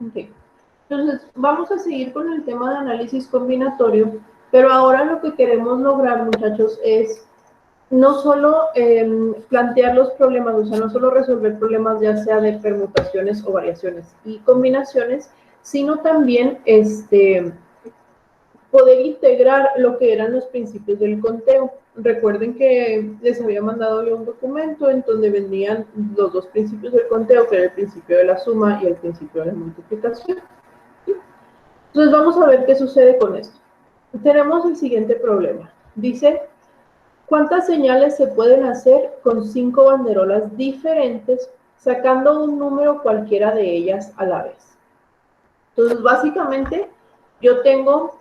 Ok. Entonces, vamos a seguir con el tema de análisis combinatorio, pero ahora lo que queremos lograr, muchachos, es no solo plantear los problemas, o sea, no solo resolver problemas ya sea de permutaciones o variaciones y combinaciones, sino también poder integrar lo que eran los principios del conteo. Recuerden que les había mandado yo un documento en donde venían los dos principios del conteo, que era el principio de la suma y el principio de la multiplicación. Entonces vamos a ver qué sucede con esto. Tenemos el siguiente problema. Dice, ¿cuántas señales se pueden hacer con 5 banderolas diferentes sacando un número cualquiera de ellas a la vez? Entonces, básicamente, yo tengo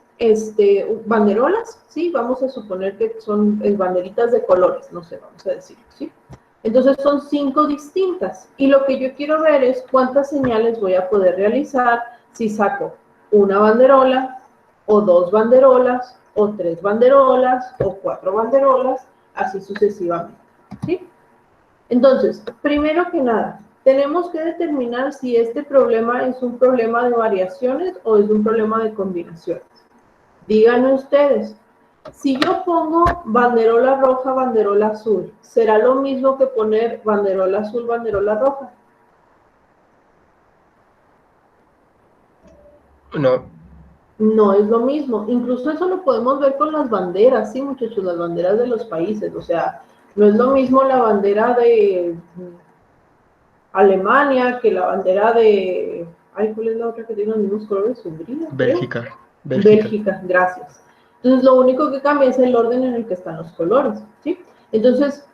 banderolas, ¿sí? Vamos a suponer que son banderitas de colores, no sé, vamos a decir, ¿sí? Entonces, son 5 distintas. Y lo que yo quiero ver es cuántas señales voy a poder realizar si saco una banderola, o 2 banderolas, o 3 banderolas, o 4 banderolas, así sucesivamente, ¿sí? Entonces, primero que nada, tenemos que determinar si este problema es un problema de variaciones o es un problema de combinaciones. Díganme ustedes, si yo pongo banderola roja, banderola azul, ¿será lo mismo que poner banderola azul, banderola roja? No. No es lo mismo. Incluso eso lo podemos ver con las banderas, sí, muchachos, las banderas de los países. O sea, no es lo mismo la bandera de Alemania que la bandera de... Ay, ¿cuál es la otra que tiene los mismos colores? Hungría, creo. Bélgica. Bélgica. Bélgica, gracias. Entonces, lo único que cambia es el orden en el que están los colores, ¿sí? Entonces,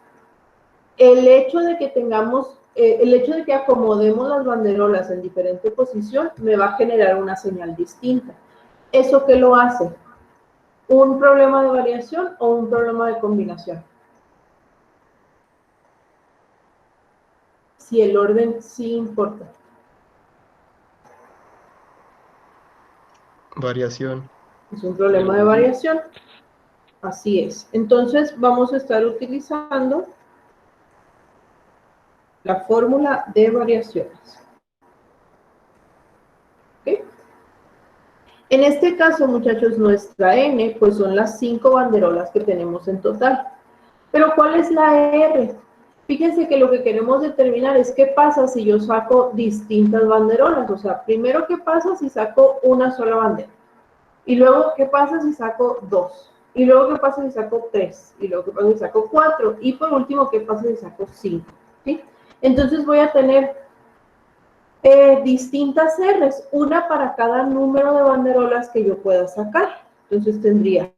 el hecho de que tengamos, el hecho de que acomodemos las banderolas en diferente posición me va a generar una señal distinta. ¿Eso qué lo hace? ¿Un problema de variación o un problema de combinación? Si el orden sí importa. Variación. Es un problema de variación. Así es. Entonces, vamos a estar utilizando la fórmula de variaciones. ¿Okay? En este caso, muchachos, nuestra N, pues son las 5 banderolas que tenemos en total. Pero, ¿cuál es la R? Fíjense que lo que queremos determinar es qué pasa si yo saco distintas banderolas. O sea, primero, ¿qué pasa si saco una sola bandera? Y luego, ¿qué pasa si saco 2? Y luego, ¿qué pasa si saco 3? Y luego, ¿qué pasa si saco 4? Y por último, ¿qué pasa si saco 5? ¿Sí? Entonces voy a tener distintas R's, una para cada número de banderolas que yo pueda sacar. Entonces tendría,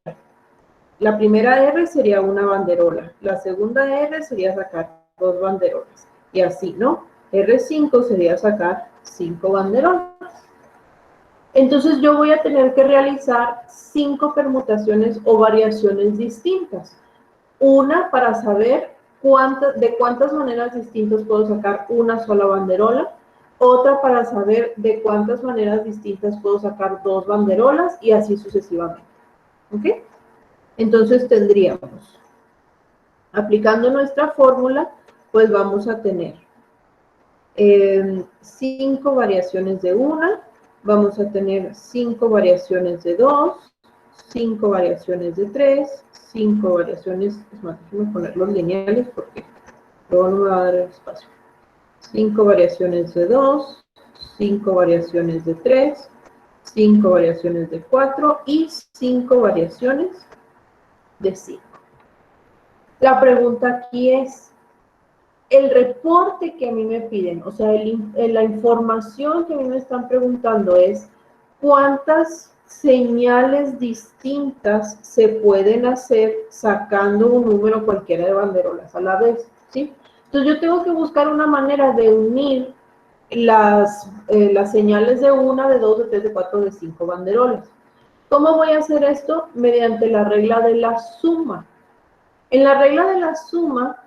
la primera R sería una banderola, la segunda R sería sacar 2 banderolas, y así, ¿no? R5 sería sacar 5 banderolas. Entonces yo voy a tener que realizar 5 permutaciones o variaciones distintas. Una para saber de cuántas maneras distintas puedo sacar una sola banderola, otra para saber de cuántas maneras distintas puedo sacar 2 banderolas y así sucesivamente. ¿Ok? Entonces tendríamos, aplicando nuestra fórmula, pues vamos a tener 5 variaciones de una, vamos a tener 5 variaciones de 2, 5 variaciones de 3, 5 variaciones, es más, déjenme poner los lineales porque luego no me va a dar el espacio. 5 variaciones de 2, 5 variaciones de 3, 5 variaciones de 4 y 5 variaciones de 5. La pregunta aquí es, el reporte que a mí me piden, o sea, la información que a mí me están preguntando es cuántas señales distintas se pueden hacer sacando un número cualquiera de banderolas a la vez, ¿sí? Entonces yo tengo que buscar una manera de unir las señales de 1, de 2, de 3, de 4, de 5 banderolas. ¿Cómo voy a hacer esto? Mediante la regla de la suma. En la regla de la suma,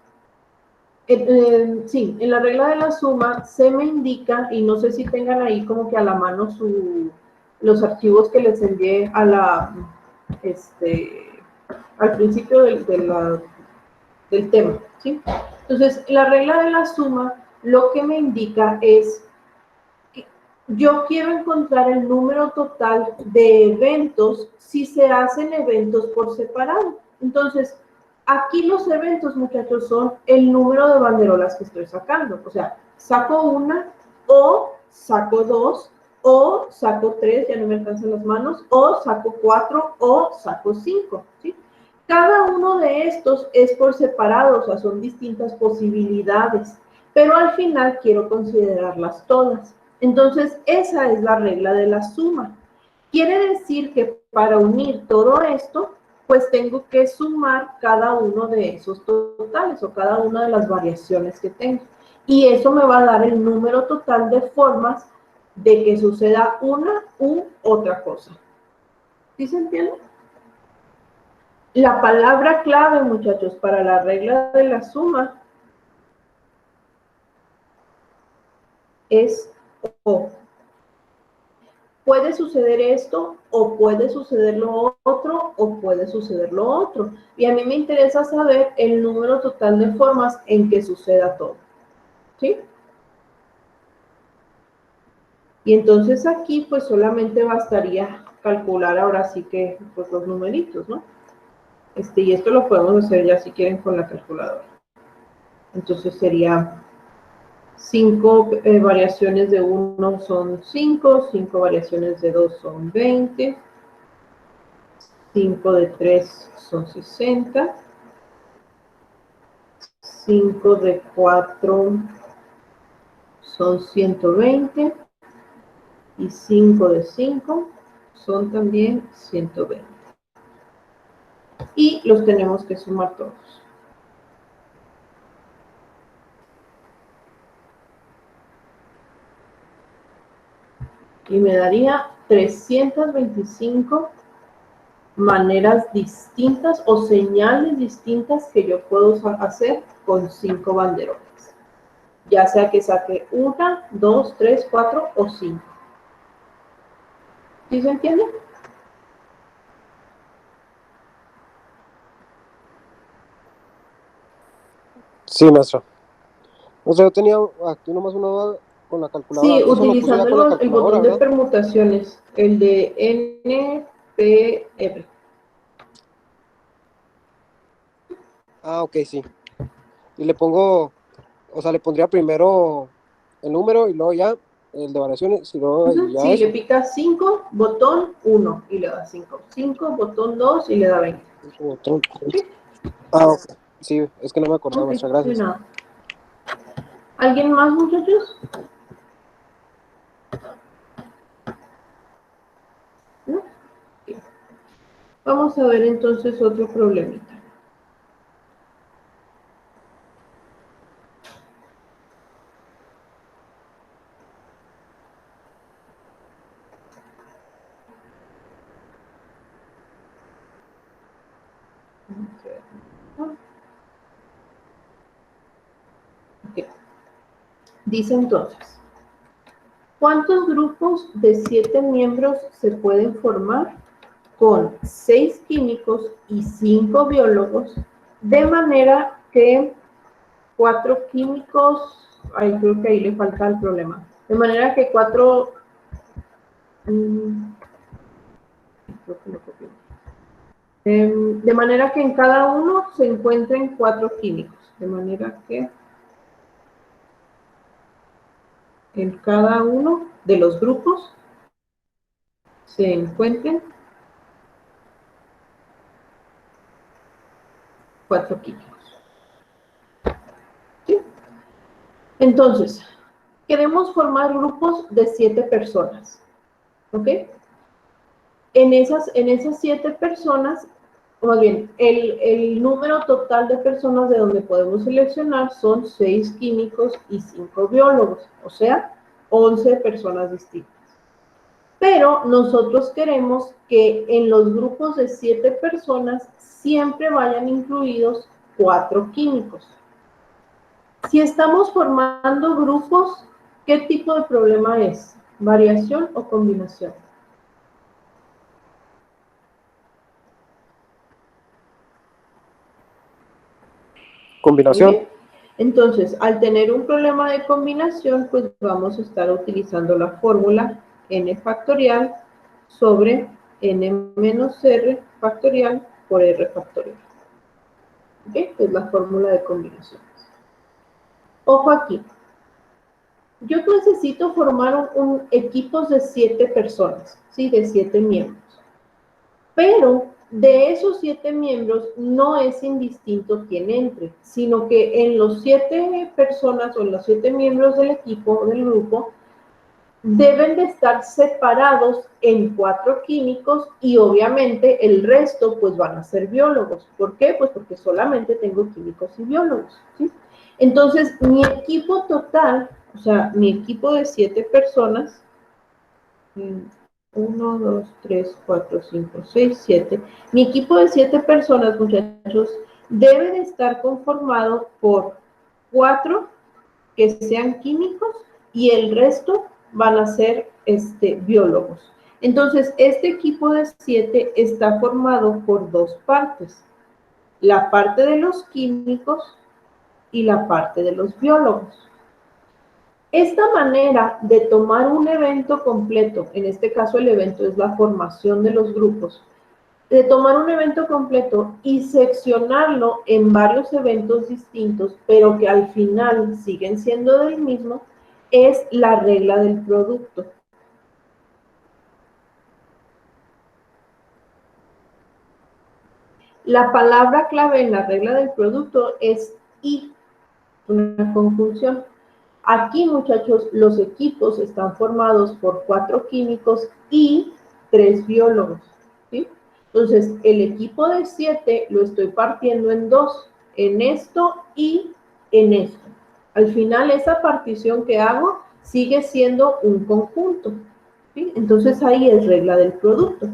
sí, en la regla de la suma se me indica, y no sé si tengan ahí como que a la mano los archivos que les envié a al principio del tema, ¿sí? Entonces, la regla de la suma lo que me indica es yo quiero encontrar el número total de eventos si se hacen eventos por separado. Entonces, aquí los eventos, muchachos, son el número de banderolas que estoy sacando. O sea, saco una, o saco dos, o saco tres, ya no me alcanzan las manos, o saco cuatro, o saco cinco, ¿sí? Cada uno de estos es por separado, o sea, son distintas posibilidades, pero al final quiero considerarlas todas. Entonces, esa es la regla de la suma. Quiere decir que para unir todo esto, pues tengo que sumar cada uno de esos totales o cada una de las variaciones que tengo. Y eso me va a dar el número total de formas de que suceda una u otra cosa. ¿Sí se entiende? La palabra clave, muchachos, para la regla de la suma es o. Puede suceder esto, o puede suceder lo otro, o puede suceder lo otro. Y a mí me interesa saber el número total de formas en que suceda todo. ¿Sí? Y entonces aquí, pues solamente bastaría calcular ahora sí que pues, los numeritos, ¿no? Y esto lo podemos hacer ya si quieren con la calculadora. Entonces sería 5 variaciones de 1 son 5, 5 variaciones de 2 son 20, 5 de 3 son 60, 5 de 4 son 120 y 5 de 5 son también 120. Y los tenemos que sumar todos. Y me daría 325 maneras distintas o señales distintas que yo puedo hacer con 5 banderolas. Ya sea que saque 1, 2, 3, 4 o 5. ¿Sí se entiende? Sí, maestra. O sea, yo tenía aquí nomás una duda con la calculadora. Sí, Eso lo puse ya con la utilizando el calculadora, botón de ¿verdad? permutaciones, el de NPR. Ah, ok, sí. Y le pongo, o sea, le pondría primero el número y luego ya el de variaciones y luego y ya Sí, le eso. pica 5, botón 1 y le da 5. 5, botón 2 y le da 20. ¿Sí? Ah, ok. Sí, es que no me acordaba, Ok, maestra. de Gracias. nada. ¿Alguien más, muchachos? ¿No? Bien. Vamos a ver entonces otro problemita. Okay. Dice entonces, ¿cuántos grupos de 7 miembros se pueden formar con 6 químicos y 5 biólogos, de manera que 4 químicos, ay, creo que ahí le falta el problema, de manera que 4, creo que lo copié. De manera que en cada uno se encuentren 4 químicos, de manera que en cada uno de los grupos se encuentren 4 químicos. ¿Sí? Entonces, queremos formar grupos de 7 personas. ¿Ok? En esas 7 personas, o más bien, el número total de personas de donde podemos seleccionar son 6 químicos y 5 biólogos, o sea, 11 personas distintas. Pero nosotros queremos que en los grupos de 7 personas siempre vayan incluidos 4 químicos. Si estamos formando grupos, ¿qué tipo de problema es? ¿Variación o combinación? Muy Combinación. bien. Entonces, al tener un problema de combinación, pues vamos a estar utilizando la fórmula n factorial sobre n menos r factorial por r factorial. ¿Ok? Es la fórmula de combinaciones. Ojo aquí. Yo necesito formar un equipos de 7 personas, ¿sí? De 7 miembros. Pero de esos 7 miembros no es indistinto quién entre, sino que en los 7 personas o en los 7 miembros del equipo, del grupo, deben de estar separados en 4 químicos y obviamente el resto pues van a ser biólogos. ¿Por qué? Pues porque solamente tengo químicos y biólogos, ¿sí? Entonces, mi equipo total, o sea, mi equipo de 7 personas, 1, 2, 3, 4, 5, 6, 7. Mi equipo de 7 personas, muchachos, debe de estar conformado por 4 que sean químicos y el resto van a ser biólogos. Entonces, este equipo de 7 está formado por 2 partes. La parte de los químicos y la parte de los biólogos. Esta manera de tomar un evento completo, en este caso el evento es la formación de los grupos, de tomar un evento completo y seccionarlo en varios eventos distintos, pero que al final siguen siendo del mismo, es la regla del producto. La palabra clave en la regla del producto es y, una conjunción. Aquí, muchachos, los equipos están formados por 4 químicos y 3 biólogos, ¿sí? Entonces, el equipo de 7 lo estoy partiendo en 2, en esto y en esto. Al final, esa partición que hago sigue siendo un conjunto, ¿sí? Entonces, ahí es regla del producto.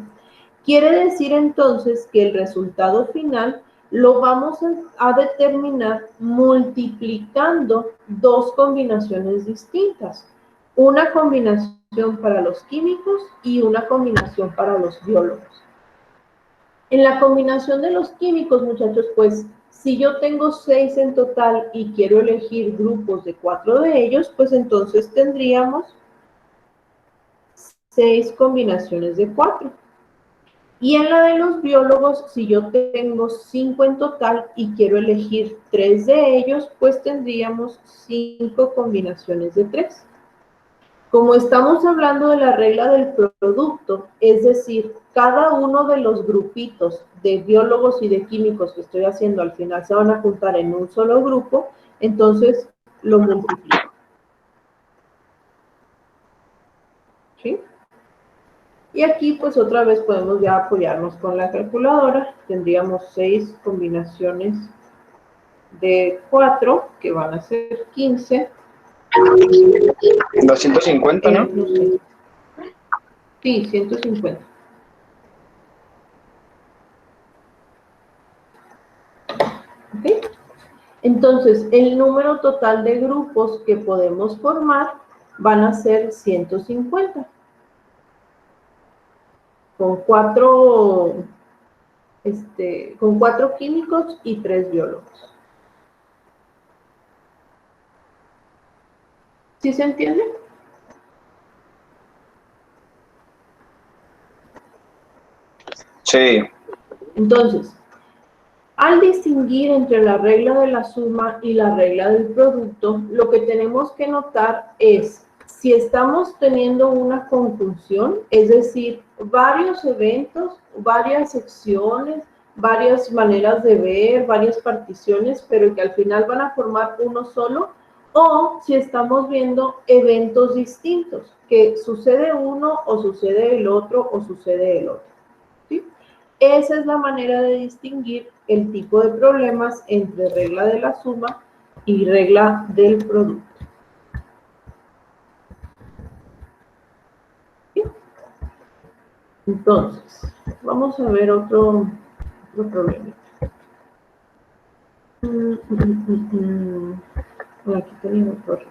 Quiere decir entonces que el resultado final lo vamos a determinar multiplicando 2 combinaciones distintas. Una combinación para los químicos y una combinación para los biólogos. En la combinación de los químicos, muchachos, pues si yo tengo 6 en total y quiero elegir grupos de 4 de ellos, pues entonces tendríamos 6 combinaciones de 4. Y en la de los biólogos, si yo tengo 5 en total y quiero elegir 3 de ellos, pues tendríamos 5 combinaciones de 3. Como estamos hablando de la regla del producto, es decir, cada uno de los grupitos de biólogos y de químicos que estoy haciendo al final se van a juntar en un solo grupo, entonces lo multiplico. ¿Sí? Y aquí pues otra vez podemos ya apoyarnos con la calculadora. Tendríamos 6 combinaciones de 4, que van a ser 15. 250, ¿no? Sí, 150. ¿Ok? Entonces, el número total de grupos que podemos formar van a ser 150. Con 4 químicos y 3 biólogos. ¿Sí se entiende? Sí. Entonces, al distinguir entre la regla de la suma y la regla del producto, lo que tenemos que notar es si estamos teniendo una conjunción, es decir, varios eventos, varias secciones, varias maneras de ver, varias particiones, pero que al final van a formar uno solo, o si estamos viendo eventos distintos, que sucede uno o sucede el otro o sucede el otro. ¿Sí? Esa es la manera de distinguir el tipo de problemas entre regla de la suma y regla del producto. ¿Sí? Entonces, vamos a ver otro problema. Aquí tenemos otro.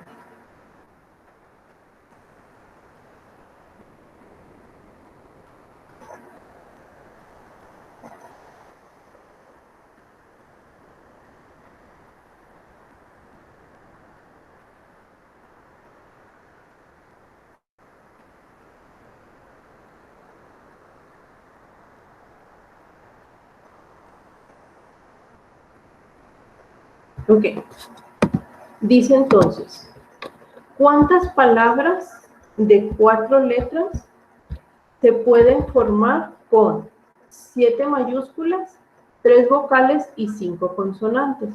Ok. Dice entonces, ¿cuántas palabras de 4 letras se pueden formar con 7 mayúsculas, 3 vocales y 5 consonantes?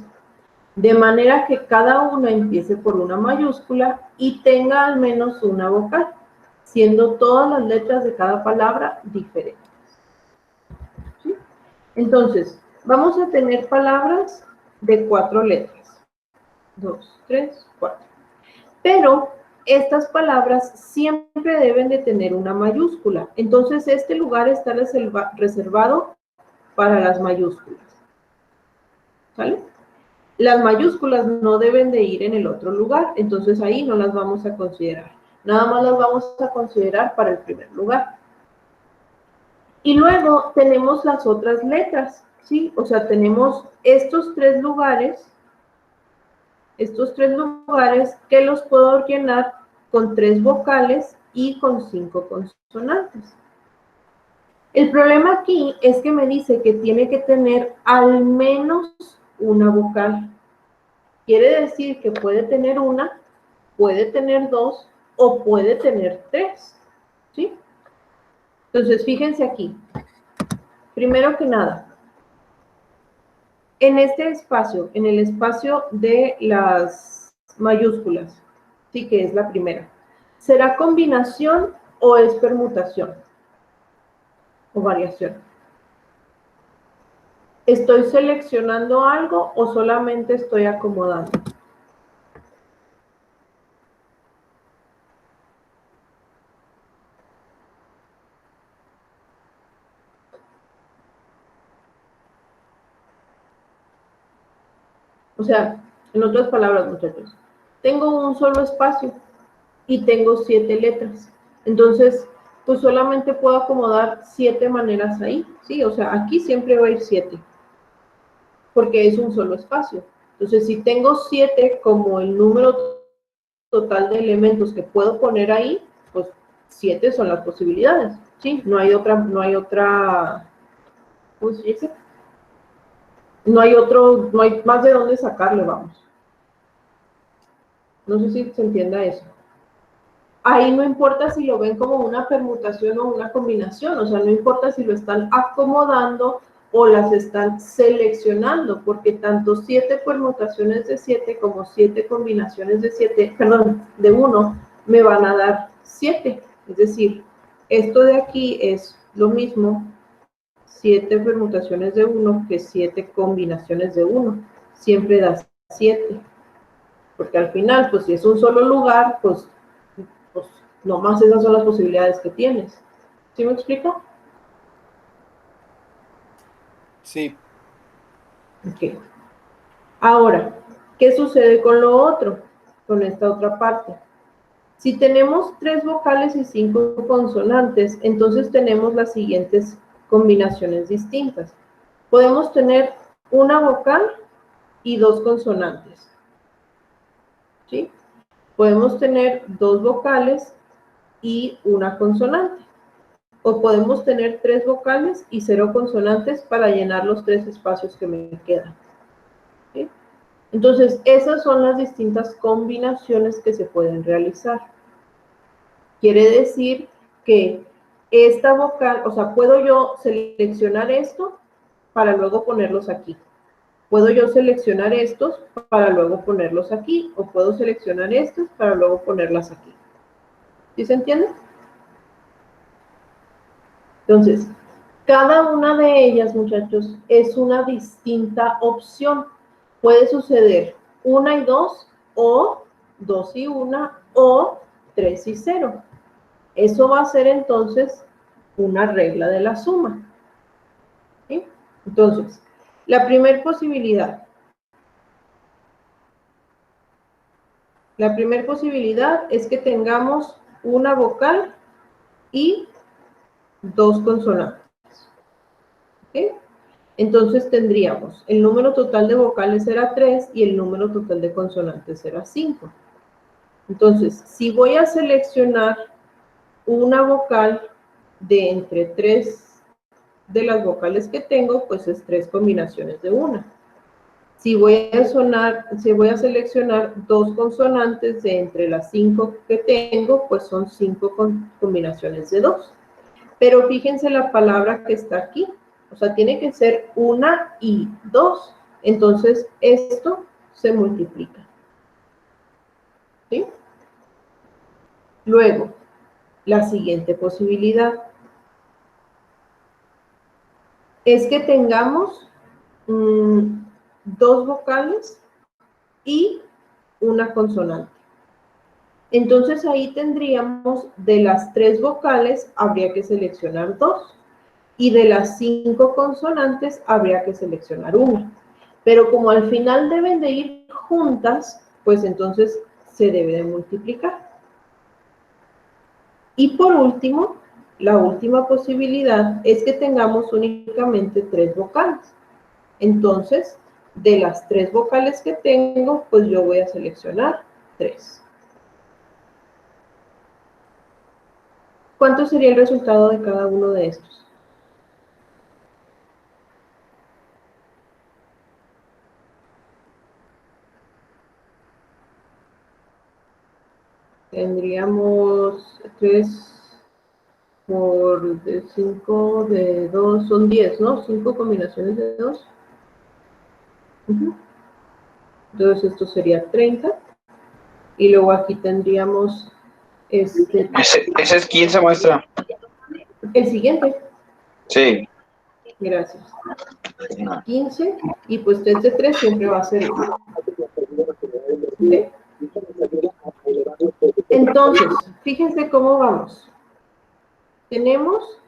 De manera que cada una empiece por una mayúscula y tenga al menos una vocal, siendo todas las letras de cada palabra diferentes. ¿Sí? Entonces, vamos a tener palabras de 4 letras. 2, 3, 4. Pero estas palabras siempre deben de tener una mayúscula. Entonces, este lugar está reservado para las mayúsculas. ¿Sale? Las mayúsculas no deben de ir en el otro lugar, entonces ahí no las vamos a considerar. Nada más las vamos a considerar para el primer lugar. Y luego tenemos las otras letras, ¿sí? O sea, tenemos estos 3 lugares que los puedo llenar con 3 vocales y con 5 consonantes. El problema aquí es que me dice que tiene que tener al menos una vocal. Quiere decir que puede tener una, puede tener 2 o puede tener 3, ¿sí? Entonces, fíjense aquí. Primero que nada, en este espacio, en el espacio de las mayúsculas, sí, que es la primera, ¿será combinación o es permutación o variación? ¿Estoy seleccionando algo o solamente estoy acomodando? O sea, en otras palabras, muchachos, tengo un solo espacio y tengo 7 letras. Entonces, pues solamente puedo acomodar 7 maneras ahí, ¿sí? O sea, aquí siempre va a ir 7, porque es un solo espacio. Entonces, si tengo 7 como el número total de elementos que puedo poner ahí, pues 7 son las posibilidades, ¿sí? No hay otra, ¿cómo se dice? No hay más de dónde sacarle, vamos. No sé si se entienda eso. Ahí no importa si lo ven como una permutación o una combinación, o sea, no importa si lo están acomodando o las están seleccionando, porque tanto 7 permutaciones de 7 como 7 combinaciones de 7, perdón, de 1, me van a dar 7. Es decir, esto de aquí es lo mismo, 7 permutaciones de 1 que 7 combinaciones de 1. Siempre da 7. Porque al final, pues si es un solo lugar, pues nomás esas son las posibilidades que tienes. ¿Sí me explico? Sí. Ok. Ahora, ¿qué sucede con lo otro? Con esta otra parte. Si tenemos 3 vocales y 5 consonantes, entonces tenemos las siguientes combinaciones distintas. Podemos tener una vocal y 2 consonantes. ¿Sí? Podemos tener 2 vocales y una consonante. O podemos tener 3 vocales y 0 consonantes para llenar los 3 espacios que me quedan. ¿Sí? Entonces, esas son las distintas combinaciones que se pueden realizar. Quiere decir que esta vocal, o sea, puedo yo seleccionar esto para luego ponerlos aquí. Puedo yo seleccionar estos para luego ponerlos aquí, o puedo seleccionar estos para luego ponerlas aquí. ¿Sí se entiende? Entonces, cada una de ellas, muchachos, es una distinta opción. Puede suceder 1 y 2, o 2 y 1, o 3 y 0. Eso va a ser entonces una regla de la suma. ¿Sí? Entonces, la primera posibilidad es que tengamos una vocal y 2 consonantes. ¿Okay? Entonces tendríamos, el número total de vocales será 3 y el número total de consonantes será 5. Entonces, si voy a seleccionar una vocal de entre 3 de las vocales que tengo, pues es 3 combinaciones de una. Si voy a seleccionar dos consonantes de entre las 5 que tengo, pues son 5 combinaciones de 2. Pero fíjense la palabra que está aquí. O sea, tiene que ser 1 y 2. Entonces, esto se multiplica. ¿Sí? Luego, la siguiente posibilidad es que tengamos dos vocales y una consonante. Entonces ahí tendríamos de las 3 vocales habría que seleccionar 2 y de las 5 consonantes habría que seleccionar una. Pero como al final deben de ir juntas, pues entonces se debe de multiplicar. Y por último, la última posibilidad es que tengamos únicamente 3 vocales. Entonces, de las 3 vocales que tengo, pues yo voy a seleccionar 3. ¿Cuánto sería el resultado de cada uno de estos? Tendríamos 3 por 5 de 2, son 10, ¿no? 5 combinaciones de 2. Entonces esto sería 30. Y luego aquí tendríamos Ese es 15, maestra. el siguiente. Sí. Gracias. 15. Y pues este 3 siempre va a ser 1. ¿Okay? Entonces, fíjense cómo vamos. Tenemos,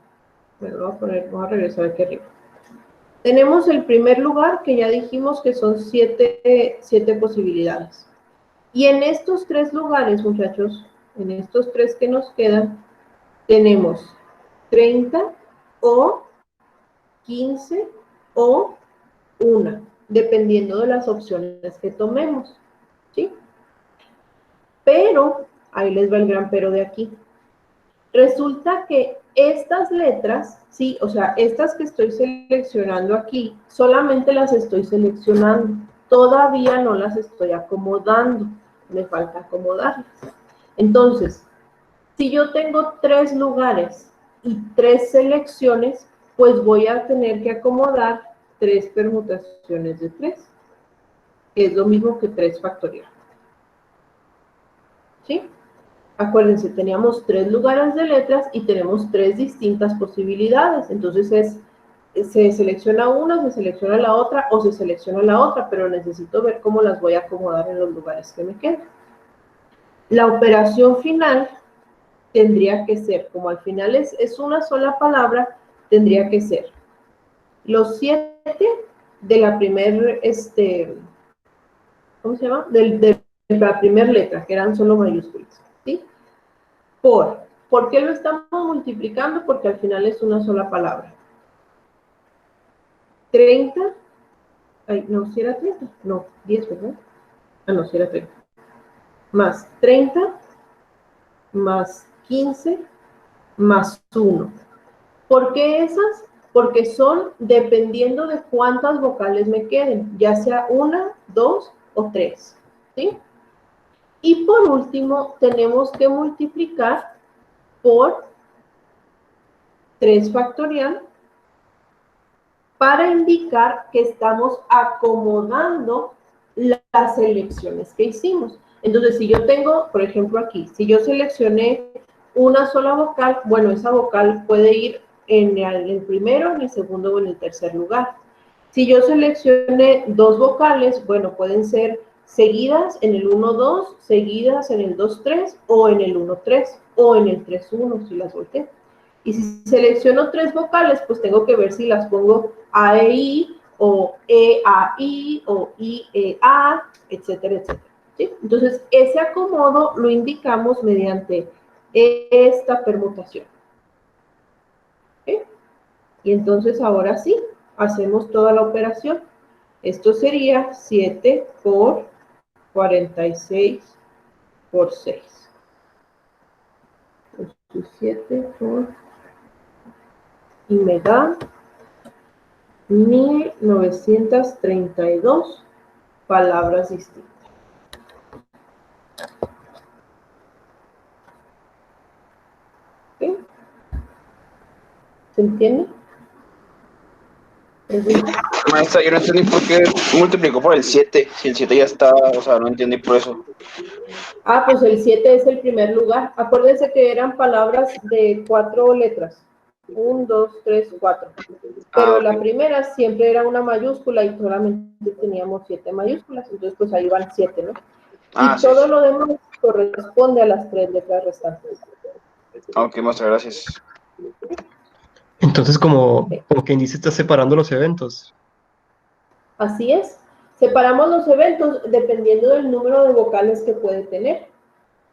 bueno, voy a regresar aquí arriba. Tenemos el primer lugar, que ya dijimos que son 7 posibilidades. Y en estos 3 lugares, muchachos, en estos 3 que nos quedan, tenemos 30 o 15 o 1, dependiendo de las opciones que tomemos, ¿sí? Pero, ahí les va el gran pero de aquí. Resulta que estas letras, sí, o sea, estas que estoy seleccionando aquí, solamente las estoy seleccionando. Todavía no las estoy acomodando. Me falta acomodarlas. Entonces, si yo tengo 3 lugares y 3 selecciones, pues voy a tener que acomodar 3 permutaciones de 3. Es lo mismo que 3 factorial. ¿Sí? Acuérdense, teníamos 3 lugares de letras y tenemos 3 distintas posibilidades. Entonces se selecciona una, se selecciona la otra o se selecciona la otra, pero necesito ver cómo las voy a acomodar en los lugares que me quedan. La operación final tendría que ser, como al final es una sola palabra, tendría que ser los 7 de la primer, ¿cómo se llama? De la primera letra, que eran solo mayúsculas, ¿sí? ¿Por qué lo estamos multiplicando? Porque al final es una sola palabra. 30, ay, no, si era 30, no, 10, ¿verdad? Ah, no, si era 30. Más 30, más 15, más 1. ¿Por qué esas? Porque son dependiendo de cuántas vocales me queden, ya sea 1, 2 o 3, ¿sí? Y por último, tenemos que multiplicar por 3 factorial para indicar que estamos acomodando las selecciones que hicimos. Entonces, si yo tengo, por ejemplo aquí, si yo seleccioné una sola vocal, bueno, esa vocal puede ir en el primero, en el segundo o en el tercer lugar. Si yo seleccioné 2 vocales, bueno, pueden ser seguidas en el 1-2, seguidas en el 2-3 o en el 1-3 o en el 3-1 si las volteo. Y si selecciono 3 vocales, pues tengo que ver si las pongo A, E, I, o E, A, I, o I, E, A, etcétera, etcétera. ¿Sí? Entonces, ese acomodo lo indicamos mediante esta permutación. ¿Sí? Y entonces, ahora sí, hacemos toda la operación. Esto sería 7 por 46 por 6. 7 por... y me da 1932 palabras distintas. ¿Sí? ¿Se entiende? Maestra, yo no entendí por qué multiplicó por el 7, si el 7 ya está, o sea, no entendí por eso. Ah, pues el 7 es el primer lugar. Acuérdense que eran palabras de 4 letras. 1, 2, 3, 4. Pero Ok. la primera siempre era una mayúscula y solamente teníamos 7 mayúsculas. Entonces, pues ahí van 7, ¿no? Y Sí, todo sí. lo demás corresponde a las 3 letras restantes. Ok, maestra, gracias. Entonces, como, Ok. como quien dice, está separando los eventos. Así es. Separamos los eventos dependiendo del número de vocales que puede tener.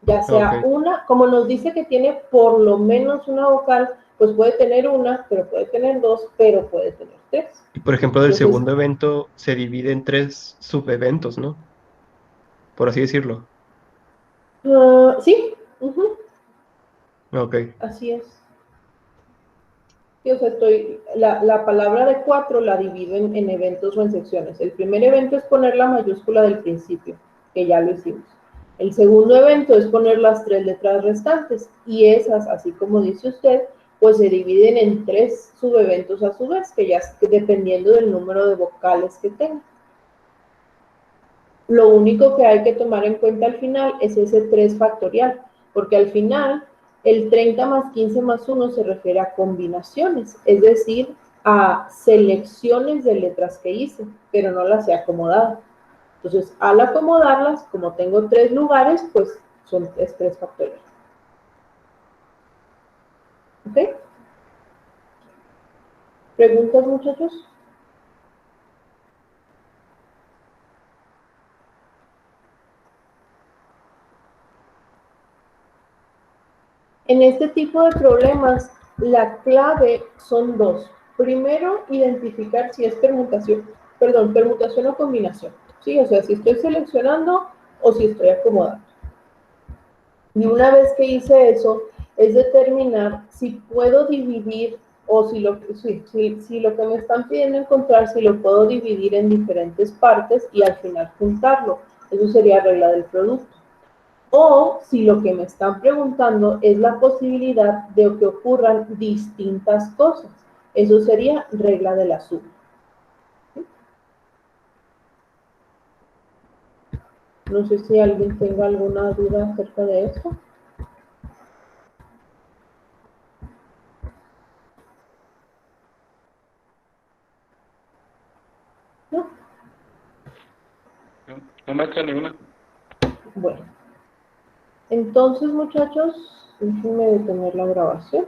Ya sea Ok. una, como nos dice que tiene por lo menos una vocal, pues puede tener una, pero puede tener dos, pero puede tener 3. Y por ejemplo, del Entonces, segundo evento se divide en 3 subeventos, ¿no? Por así decirlo. sí, ujú, Ok. así es. Sí, o sea, la palabra de 4 la divido en eventos o en secciones. El primer evento es poner la mayúscula del principio, que ya lo hicimos. El segundo evento es poner las 3 letras restantes, y esas, así como dice usted, pues se dividen en 3 subeventos a su vez, que ya dependiendo del número de vocales que tenga. Lo único que hay que tomar en cuenta al final es ese 3 factorial, porque al final el 30 más 15 más 1 se refiere a combinaciones, es decir, a selecciones de letras que hice, pero no las he acomodado. Entonces, al acomodarlas, como tengo 3 lugares, pues son 3 factorial. ¿Ok? ¿Preguntas, muchachos? En este tipo de problemas, la clave son 2. Primero, identificar si es permutación o combinación. ¿Sí? O sea, si estoy seleccionando o si estoy acomodando. Y una vez que hice eso, es determinar si puedo dividir o si lo que me están pidiendo encontrar, si lo puedo dividir en diferentes partes y al final juntarlo. Eso sería regla del producto. O si lo que me están preguntando es la posibilidad de que ocurran distintas cosas. Eso sería regla de la suma. No sé si alguien tenga alguna duda acerca de esto. ¿No? No me echa ninguna. Bueno. Entonces, muchachos, déjenme detener la grabación.